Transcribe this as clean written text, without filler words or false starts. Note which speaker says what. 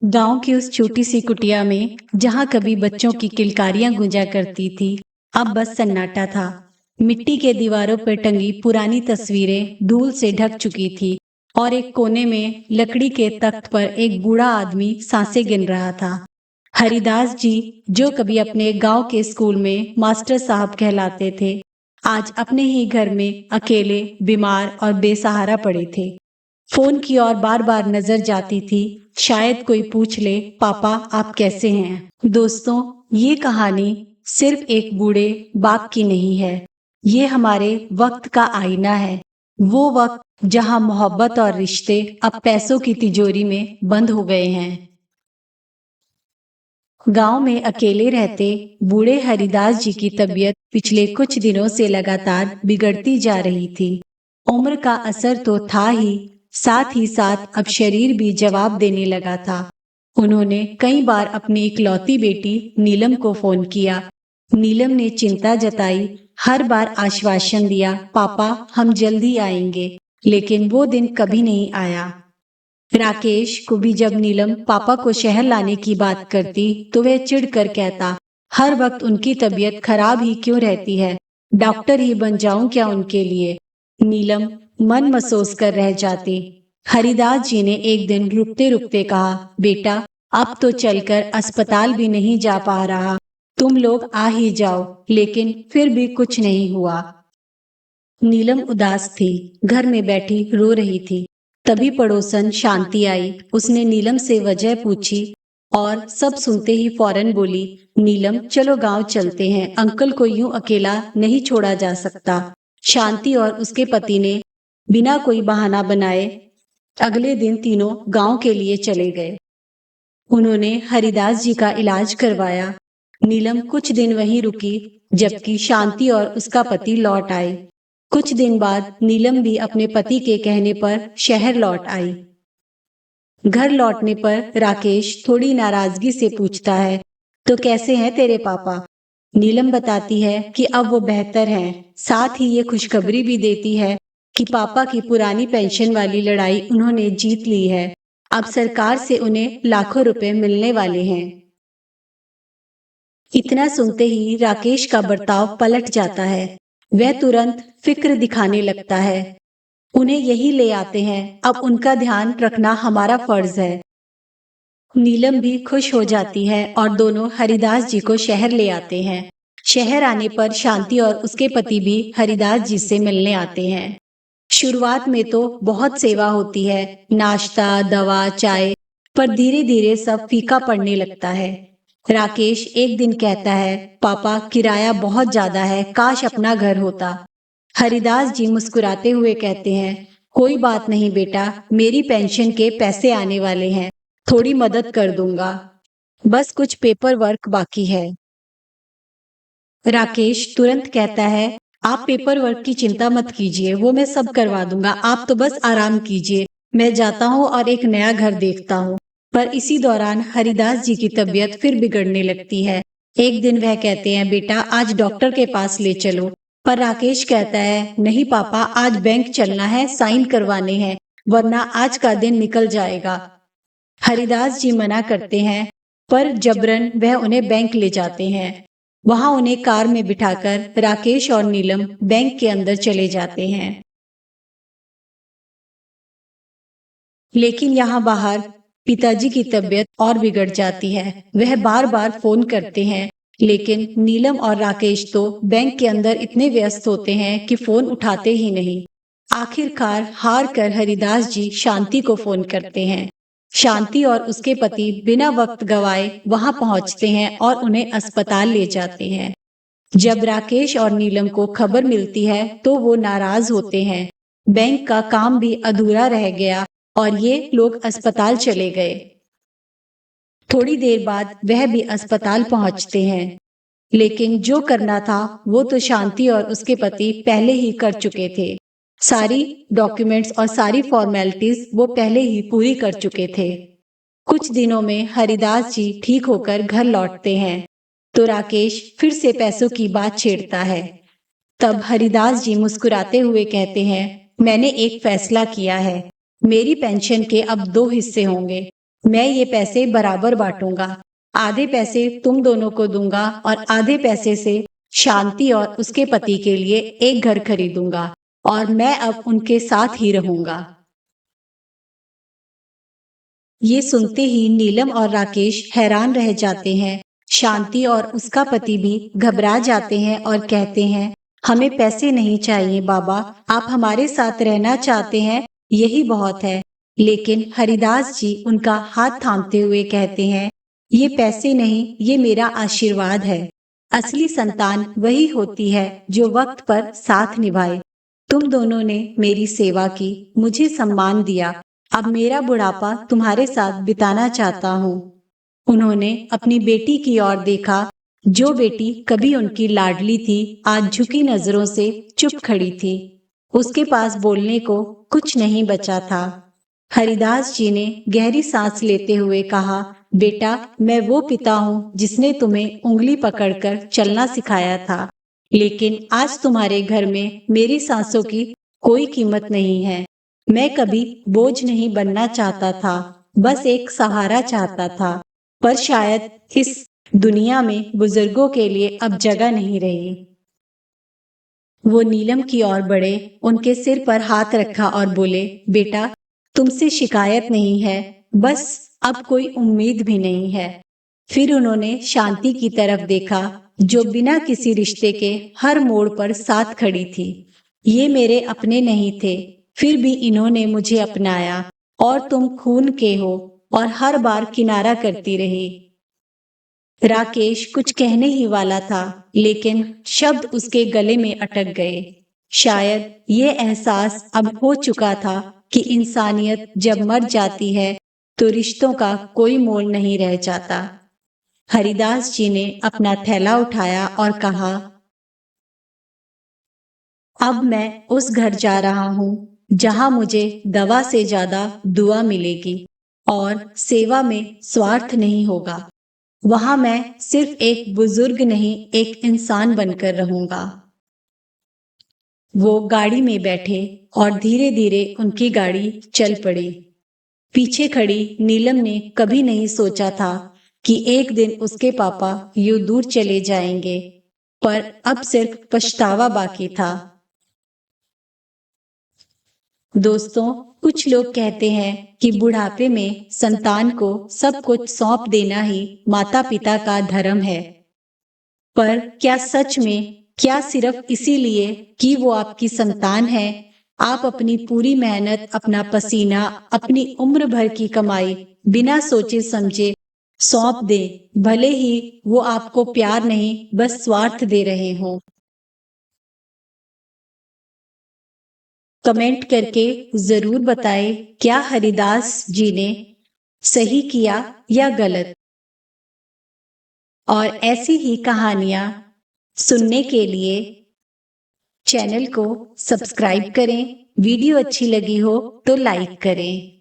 Speaker 1: गांव की उस छोटी सी कुटिया में जहां कभी बच्चों की किलकारियां गूंजा करती थी, अब बस सन्नाटा था। मिट्टी के दीवारों पर टंगी पुरानी तस्वीरें धूल से ढक चुकी थी और एक कोने में लकड़ी के तख्त पर एक बूढ़ा आदमी सांसें गिन रहा था। हरिदास जी, जो कभी अपने गांव के स्कूल में मास्टर साहब कहलाते थे, आज अपने ही घर में अकेले, बीमार और बेसहारा पड़े थे। फोन की ओर बार बार नजर जाती थी, शायद कोई पूछ ले, पापा आप कैसे हैं। दोस्तों, ये कहानी सिर्फ एक बूढ़े बाप की नहीं है। ये हमारे वक्त का आईना है। वो वक्त जहां मोहब्बत और रिश्ते अब पैसों की तिजोरी में बंद हो गए हैं। गांव में अकेले रहते बूढ़े हरिदास जी की तबीयत पिछले कुछ दिनों से लगातार बिगड़ती जा रही थी। उम्र का असर तो था ही, साथ ही साथ अब शरीर भी जवाब देने लगा था। उन्होंने कई बार अपनी इकलौती बेटी नीलम को फोन किया। नीलम ने चिंता जताई, हर बार आश्वासन दिया, पापा हम जल्दी आएंगे, लेकिन वो दिन कभी नहीं आया। राकेश को भी जब नीलम पापा को शहर लाने की बात करती तो वह चिढ़कर कहता, हर वक्त उनकी तबीयत खराब ही क्यों रहती है, डॉक्टर ही बन जाऊं क्या उनके लिए। नीलम मन महसूस कर रह जाती। हरिदास जी ने एक दिन रुकते रुकते कहा, बेटा अब तो चलकर अस्पताल भी नहीं जा पा रहा, तुम लोग आ ही जाओ। लेकिन फिर भी कुछ नहीं हुआ। नीलम उदास थी, घर में बैठी रो रही थी। तभी पड़ोसन शांति आई। उसने नीलम से वजह पूछी और सब सुनते ही फौरन बोली, नीलम चलो गांव चलते हैं, अंकल को यूं अकेला नहीं छोड़ा जा सकता। शांति और उसके पति ने बिना कोई बहाना बनाए अगले दिन तीनों गांव के लिए चले गए। उन्होंने हरिदास जी का इलाज करवाया। नीलम कुछ दिन वहीं रुकी, जबकि शांति और उसका पति लौट आए। कुछ दिन बाद नीलम भी अपने पति के कहने पर शहर लौट आई। घर लौटने पर राकेश थोड़ी नाराजगी से पूछता है, तो कैसे हैं तेरे पापा। नीलम बताती है कि अब वो बेहतर हैं। साथ ही ये खुशखबरी भी देती है कि पापा की पुरानी पेंशन वाली लड़ाई उन्होंने जीत ली है। अब सरकार से उन्हें लाखों रुपए मिलने वाले हैं। इतना सुनते ही राकेश का बर्ताव पलट जाता है। वह तुरंत फिक्र दिखाने लगता है। उन्हें यही ले आते हैं, अब उनका ध्यान रखना हमारा फर्ज है। नीलम भी खुश हो जाती है और दोनों हरिदास जी को शहर ले आते हैं। शहर आने पर शांति और उसके पति भी हरिदास जी से मिलने आते हैं। शुरुआत में तो बहुत सेवा होती है, नाश्ता, दवा, चाय, पर धीरे धीरे सब फीका पड़ने लगता है। राकेश एक दिन कहता है, पापा किराया बहुत ज्यादा है, काश अपना घर होता। हरिदास जी मुस्कुराते हुए कहते हैं, कोई बात नहीं बेटा, मेरी पेंशन के पैसे आने वाले हैं, थोड़ी मदद कर दूंगा, बस कुछ पेपर वर्क बाकी है। राकेश तुरंत कहता है, आप पेपर वर्क की चिंता मत कीजिए, वो मैं सब करवा दूंगा, आप तो बस आराम कीजिए, मैं जाता हूँ और एक नया घर देखता हूँ। पर इसी दौरान हरिदास जी की तबीयत फिर बिगड़ने लगती है। एक दिन वह कहते हैं, बेटा आज डॉक्टर के पास ले चलो। पर राकेश कहता है, नहीं पापा, आज बैंक चलना है, साइन करवाने हैं, वरना आज का दिन निकल जाएगा। हरिदास जी मना करते हैं, पर जबरन वह उन्हें बैंक ले जाते हैं। वहां उन्हें कार में बिठाकर राकेश और नीलम बैंक के अंदर चले जाते हैं। लेकिन यहाँ बाहर पिताजी की तबीयत और बिगड़ जाती है। वह बार बार फोन करते हैं, लेकिन नीलम और राकेश तो बैंक के अंदर इतने व्यस्त होते हैं कि फोन उठाते ही नहीं। आखिरकार हार कर हरिदास जी शांति को फोन करते हैं। शांति और उसके पति बिना वक्त गवाए वहां पहुंचते हैं और उन्हें अस्पताल ले जाते हैं। जब राकेश और नीलम को खबर मिलती है तो वो नाराज होते हैं। बैंक का काम भी अधूरा रह गया और ये लोग अस्पताल चले गए। थोड़ी देर बाद वह भी अस्पताल पहुंचते हैं, लेकिन जो करना था वो तो शांति और उसके पति पहले ही कर चुके थे। सारी डॉक्यूमेंट्स और सारी फॉर्मेलिटीज वो पहले ही पूरी कर चुके थे। कुछ दिनों में हरिदास जी ठीक होकर घर लौटते हैं, तो राकेश फिर से पैसों की बात छेड़ता है। तब हरिदास जी मुस्कुराते हुए कहते हैं, मैंने एक फैसला किया है, मेरी पेंशन के अब दो हिस्से होंगे। मैं ये पैसे बराबर बांटूंगा। आधे पैसे तुम दोनों को दूंगा और आधे पैसे से शांति और उसके पति के लिए एक घर खरीदूंगा और मैं अब उनके साथ ही रहूंगा। ये सुनते ही नीलम और राकेश हैरान रह जाते हैं। शांति और उसका पति भी घबरा जाते हैं और कहते हैं, हमें पैसे नहीं चाहिए बाबा, आप हमारे साथ रहना चाहते हैं, यही बहुत है। लेकिन हरिदास जी उनका हाथ थामते हुए कहते हैं, ये पैसे नहीं, ये मेरा आशीर्वाद है। असली संतान वही होती है जो वक्त पर साथ निभाए। तुम दोनों ने मेरी सेवा की, मुझे सम्मान दिया, अब मेरा बुढ़ापा तुम्हारे साथ बिताना चाहता हूँ। उन्होंने अपनी बेटी की ओर देखा, जो बेटी कभी उनकी लाडली थी, आज झुकी नजरों से चुप खड़ी थी। उसके पास बोलने को कुछ नहीं बचा था। हरिदास जी ने गहरी सांस लेते हुए कहा, बेटा, मैं वो पिता हूँ जिसने तुम्हें उंगली पकड़कर चलना सिखाया था, लेकिन आज तुम्हारे घर में मेरी सांसों की कोई कीमत नहीं है। मैं कभी बोझ नहीं बनना चाहता था, बस एक सहारा चाहता था। पर शायद इस दुनिया में बुजुर्गों के लिए अब जगह नहीं रही। वो नीलम की ओर बढ़े, उनके सिर पर हाथ रखा और बोले, बेटा, तुमसे शिकायत नहीं है, बस अब कोई उम्मीद भी नहीं है। फिर उन्होंने शांति की तरफ देखा, जो बिना किसी रिश्ते के हर मोड़ पर साथ खड़ी थी। ये मेरे अपने नहीं थे, फिर भी इन्होंने मुझे अपनाया, और तुम खून के हो और हर बार किनारा करती रही। राकेश कुछ कहने ही वाला था, लेकिन शब्द उसके गले में अटक गए। शायद ये एहसास अब हो चुका था कि इंसानियत जब मर जाती है तो रिश्तों का कोई मोल नहीं रह जाता। हरिदास जी ने अपना थैला उठाया और कहा, अब मैं उस घर जा रहा हूँ जहाँ मुझे दवा से ज्यादा दुआ मिलेगी और सेवा में स्वार्थ नहीं होगा। वहां मैं सिर्फ एक बुजुर्ग नहीं, एक इंसान बनकर रहूंगा। वो गाड़ी में बैठे और धीरे धीरे उनकी गाड़ी चल पड़ी। पीछे खड़ी नीलम ने कभी नहीं सोचा था कि एक दिन उसके पापा यूं दूर चले जाएंगे, पर अब सिर्फ पछतावा बाकी था। दोस्तों, कुछ लोग कहते हैं कि बुढ़ापे में संतान को सब कुछ सौंप देना ही माता पिता का धर्म है। पर क्या सच में, क्या सिर्फ इसीलिए कि वो आपकी संतान है, आप अपनी पूरी मेहनत, अपना पसीना, अपनी उम्र भर की कमाई बिना सोचे समझे सौंप दें, भले ही वो आपको प्यार नहीं बस स्वार्थ दे रहे हों। कमेंट करके जरूर बताएं, क्या हरिदास जी ने सही किया या गलत। और ऐसी ही कहानियां सुनने के लिए चैनल को सब्सक्राइब करें। वीडियो अच्छी लगी हो तो लाइक करें।